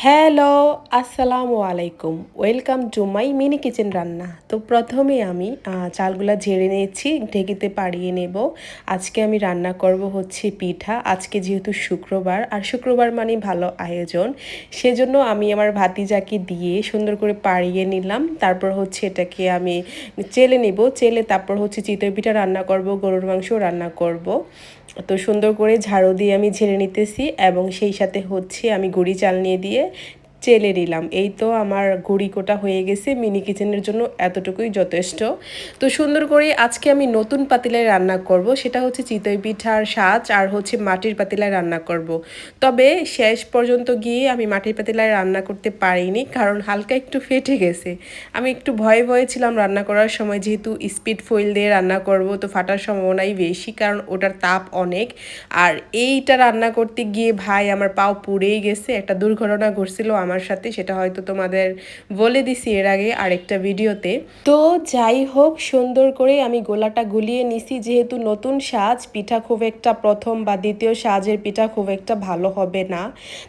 Hello, আসসালামু আলাইকুম। Welcome to my mini kitchen রান্না। তো প্রথমে আমি চালগুলা ঝেড়ে নিয়েছি, ঢেঁকিতে পাড়িয়ে নেব। আজকে আমি রান্না করব হচ্ছে পিঠা। আজকে যেহেতু শুক্রবার, আর শুক্রবার মানেই ভালো আয়োজন। সেজন্য আমি আমার ভাতিজাকে দিয়ে সুন্দর করে পাড়িয়ে নিলাম। তারপর হচ্ছে এটাকে আমি চেলে নেব। চেলে তারপর হচ্ছে চিতই পিঠা রান্না করব, গরুর মাংস রান্না করব। তো সুন্দর করে ঝাড়ু দিয়ে আমি ঝেড়ে নিতেছি এবং সেই সাথে হচ্ছে আমি গুঁড়ি চাল নিয়ে দিয়ে চেলে নিলাম। এই তো আমার গুঁড়ি কোটা হয়ে গেছে। মিনি কিচেনের জন্য এতটুকুই যথেষ্ট। তো সুন্দর করে আজকে আমি নতুন পাতিলায় রান্না করব, সেটা হচ্ছে চিতই পিঠার সাজ আর হচ্ছে মাটির পাতিলায় রান্না করব। তবে শেষ পর্যন্ত গিয়ে আমি মাটির পাতিলায় রান্না করতে পারিনি, কারণ হালকা একটু ফেটে গেছে। আমি একটু ভয়ে ভয়ে ছিলাম রান্না করার সময়, যেহেতু স্পিড ফয়েল দিয়ে রান্না করব তো ফাটার সম্ভাবনাই বেশি, কারণ ওটার তাপ অনেক। আর এইটা রান্না করতে গিয়ে ভাই আমার পাও পুড়েই গেছে। একটা দুর্ঘটনা ঘটছিল আমার সাথে, সেটা হয়তো তোমাদের বলে দিছি এর আগে আরেকটা ভিডিওতে। তো যাই হোক, সুন্দর করে আমি গোলাটা গুলিয়ে নিছি। যেহেতু নতুন সাজ, পিঠা খুব একটা প্রথম বা দ্বিতীয় সাজের পিঠা খুব একটা ভালো হবে না,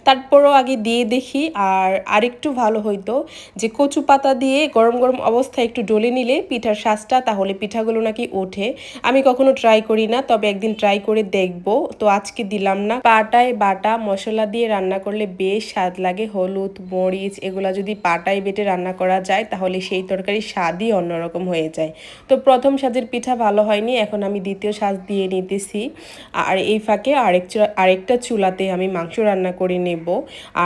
তারপরও আগে দিয়ে দেখি। আর আরেকটু ভালো হইতো যে কচু পাতা দিয়ে গরম গরম অবস্থায় একটু ডলে নিলে পিঠার সাজটা, তাহলে পিঠাগুলো নাকি ওঠে। আমি কখনো ট্রাই করি না, তবে একদিন ট্রাই করে দেখব। তো আজকে দিলাম না। পাটায় বাটা মশলা দিয়ে রান্না করলে বেশ স্বাদ লাগে। হলুদ মরিচ এগুলা যদি পাটায় বেটে রান্না করা যায়, তাহলে সেই তরকারির স্বাদই অন্যরকম হয়ে যায়। তো প্রথম সাজের পিঠা ভালো হয়নি, এখন আমি দ্বিতীয় সাজ দিয়ে নিতেছি। আর এই ফাঁকে আরেকটা চুলাতে আমি মাংস রান্না করে নেব।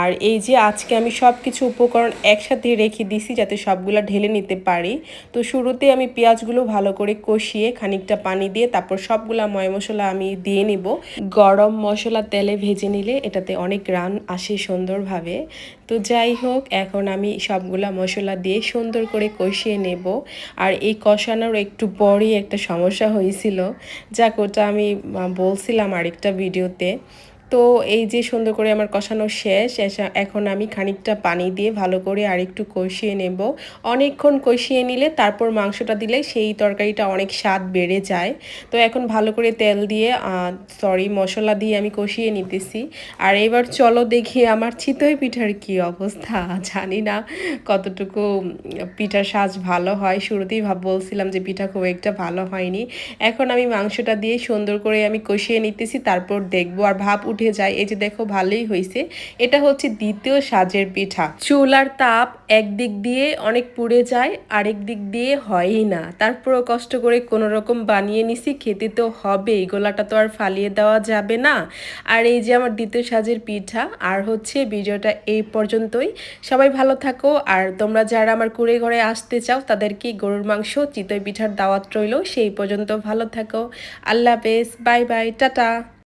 আর এই যে আজকে আমি সব কিছু উপকরণ একসাথে রেখে দিছি যাতে সবগুলা ঢেলে নিতে পারি। তো শুরুতে আমি পেঁয়াজগুলো ভালো করে কষিয়ে খানিকটা পানি দিয়ে তারপর সবগুলা ময় মশলা আমি দিয়ে নিব। গরম মশলা তেলে ভেজে নিলে এটাতে অনেক গ্রান আসে সুন্দরভাবে। তো যাই হোক, এখন আমি সবগুলা মশলা দিয়ে সুন্দর করে কষিয়ে নেব। আর এই কষানোর একটু পরই একটা সমস্যা হয়েছিল, যাক ওটা আমি বলছিলাম আরেকটা ভিডিওতে। তো এই যে সুন্দর করে আমার কষানো শেষ, এখন আমি খানিকটা পানি দিয়ে ভালো করে আরেকটু কষিয়ে নেব। অনেকক্ষণ কষিয়ে নিলে তারপর মাংসটা দিলে সেই তরকারিটা অনেক স্বাদ বেড়ে যায়। তো এখন ভালো করে তেল দিয়ে মশলা দিয়ে আমি কষিয়ে নিতেছি। আর এবার চলো দেখি আমার চিতই পিঠার কি অবস্থা। জানি না কতটুকু পিঠার সাজ ভালো হয়। শুরুতেই বলছিলাম যে পিঠা খুব একটা ভালো হয়নি। এখন আমি মাংসটা দিয়ে সুন্দর করে আমি কষিয়ে নিতেছি, তারপর দেখবো। আর ভাপ উঠে যায়, এই যে দেখো ভালোই হয়েছে। এটা হচ্ছে দ্বিতীয় সাজের পিঠা। চুলার তাপ একদিক দিয়ে অনেক পুড়ে যায়, আরেক দিক দিয়ে হয়ই না। তারপরও কষ্ট করে কোনো রকম বানিয়ে নিছি, খেতে তো হবেই, গোলাটা তো আর ফালিয়ে দেওয়া যাবে না। আর এই যে আমার দ্বিতীয় সাজের পিঠা। আর হচ্ছে ভিডিওটা এই পর্যন্তই। সবাই ভালো থাকো। আর তোমরা যারা আমার কুঁড়ে ঘরে আসতে চাও, তাদেরকে গরুর মাংস চিতই পিঠার দাওয়াত রইল। সেই পর্যন্ত ভালো থাকো। আল্লাহ হাফেজ, বাই বাই, টাটা।